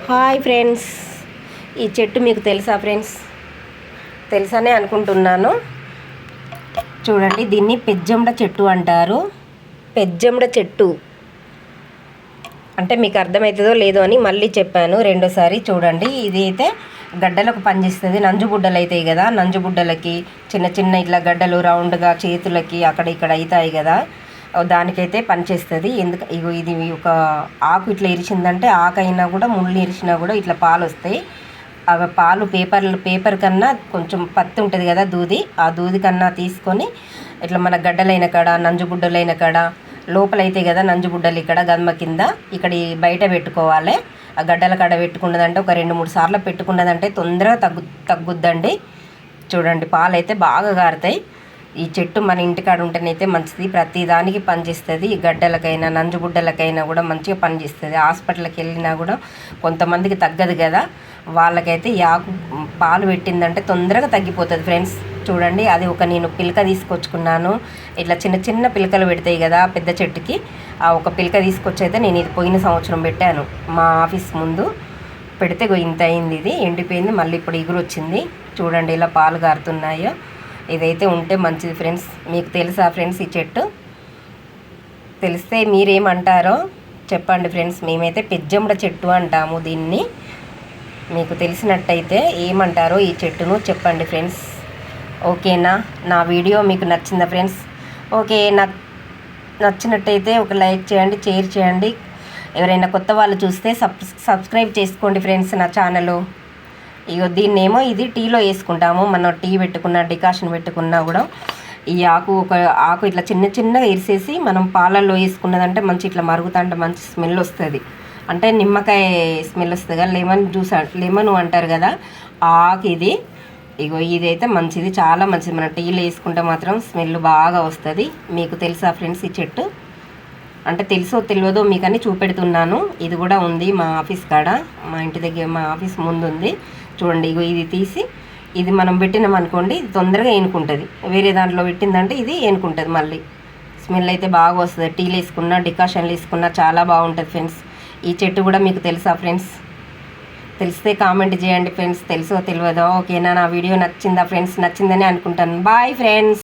Hi friends, ఈ చెట్టు మీకు తెలుసా ఫ్రెండ్స్? తెలుసనే అనుకుంటున్నాను. చూడండి, దీన్ని పెజ్జండ చెట్టు అంటారు. పెజ్జండ చెట్టు అంటే మీకు అర్థమవుతుందో లేదో అని మళ్ళీ చెప్పాను రెండోసారి. చూడండి, ఇది అయితే గడ్డలకు పనిచేస్తుంది. నంజుబుడ్డలు అవుతాయి కదా, నంజుబుడ్డలకి చిన్న చిన్న ఇట్లా గడ్డలు రౌండ్గా చేతులకి అక్కడ ఇక్కడ అవుతాయి కదా, దానికైతే పనిచేస్తుంది. ఇగో ఇది ఒక ఆకు ఇట్లా ఇరిచిందంటే ఆకు అయినా కూడా ముళ్ళు ఇరిచినా కూడా ఇట్లా పాలు వస్తాయి. అవి పాలు పేపర్ కన్నా కొంచెం పత్తి ఉంటుంది కదా, దూది, ఆ దూది కన్నా తీసుకొని ఇట్లా మన గడ్డలైన కాడ నంజుబుడ్డలైన కాడ లోపలైతే కదా నంజుబుడ్డలు ఇక్కడ గమ్మ కింద ఇక్కడ బయట పెట్టుకోవాలి. ఆ గడ్డల కాడ పెట్టుకున్నదంటే ఒక 2-3 సార్లు పెట్టుకున్నదంటే తొందరగా తగ్గుద్దండి. చూడండి, పాలు అయితే బాగా గారుతాయి. ఈ చెట్టు మన ఇంటికాడ ఉంటేనైతే మంచిది, ప్రతి దానికి పనిచేస్తుంది. గడ్డలకైనా నంజుబుడ్డలకైనా కూడా మంచిగా పనిచేస్తుంది. హాస్పిటల్కి వెళ్ళినా కూడా కొంతమందికి తగ్గదు కదా, వాళ్ళకైతే ఈ ఆకు పాలు పెట్టిందంటే తొందరగా తగ్గిపోతుంది ఫ్రెండ్స్. చూడండి, అది ఒక నేను పిలక తీసుకొచ్చుకున్నాను. ఇట్లా చిన్న చిన్న పిలకలు పెడతాయి కదా పెద్ద చెట్టుకి, ఆ ఒక పిలక తీసుకొచ్చి అయితే నేను ఇది పోయిన సంవత్సరం పెట్టాను మా ఆఫీస్ ముందు. పెడితే ఇంత అయింది, ఇది ఎండిపోయింది, మళ్ళీ ఇప్పుడు ఇగురు వచ్చింది. చూడండి ఇలా పాలు గారుతున్నాయో. ఇదైతే ఉంటే మంచిది ఫ్రెండ్స్. మీకు తెలుసా ఫ్రెండ్స్ ఈ చెట్టు? తెలిస్తే మీరేమంటారో చెప్పండి ఫ్రెండ్స్. మేమైతే పెజ్జండ చెట్టు అంటాము దీన్ని. మీకు తెలిసినట్టయితే ఏమంటారో ఈ చెట్టును చెప్పండి ఫ్రెండ్స్. ఓకేనా? నా వీడియో మీకు నచ్చిందా ఫ్రెండ్స్? ఓకే, నాకు నచ్చినట్టయితే ఒక లైక్ చేయండి, షేర్ చేయండి. ఎవరైనా కొత్త వాళ్ళు చూస్తే సబ్స్క్రైబ్ చేసుకోండి ఫ్రెండ్స్ నా ఛానల్. ఇగో దీన్నేమో ఇది టీలో వేసుకుంటాము. మనం టీ పెట్టుకున్న డికాషన్ పెట్టుకున్నా కూడా ఈ ఒక ఆకు ఇట్లా చిన్న చిన్నగా ఇరిసేసి మనం పాలల్లో వేసుకున్నదంటే మంచి ఇట్లా మరుగుతుంటే మంచి స్మెల్ వస్తుంది. అంటే నిమ్మకాయ స్మెల్ వస్తుంది కదా, లెమన్ అంటారు కదా, ఆకు ఇది. ఇగో ఇదైతే మంచిది, చాలా మంచిది. మన టీలో వేసుకుంటే మాత్రం స్మెల్ బాగా వస్తుంది. మీకు తెలుసా ఫ్రెండ్స్ ఈ చెట్టు? అంటే తెలుసో తెలియదో మీకని చూపెడుతున్నాను. ఇది కూడా ఉంది మా ఆఫీస్ కాడ, మా ఇంటి దగ్గర మా ఆఫీస్ ముందు ఉంది. చూడండి, ఇగో ఇది తీసి ఇది మనం పెట్టినామనుకోండి, ఇది తొందరగా ఏనుకుంటుంది. వేరే దాంట్లో పెట్టిందంటే ఇది ఏనుకుంటుంది. మళ్ళీ స్మెల్ అయితే బాగా వస్తుంది. టీలు వేసుకున్నా డికాషన్లు వేసుకున్నా చాలా బాగుంటుంది ఫ్రెండ్స్. ఈ చెట్టు కూడా మీకు తెలుసా ఫ్రెండ్స్? తెలిస్తే కామెంట్ చేయండి ఫ్రెండ్స్, తెలుసో తెలియదో. ఓకేనా? నా వీడియో నచ్చిందా ఫ్రెండ్స్? నచ్చిందని అనుకుంటాను. Bye friends.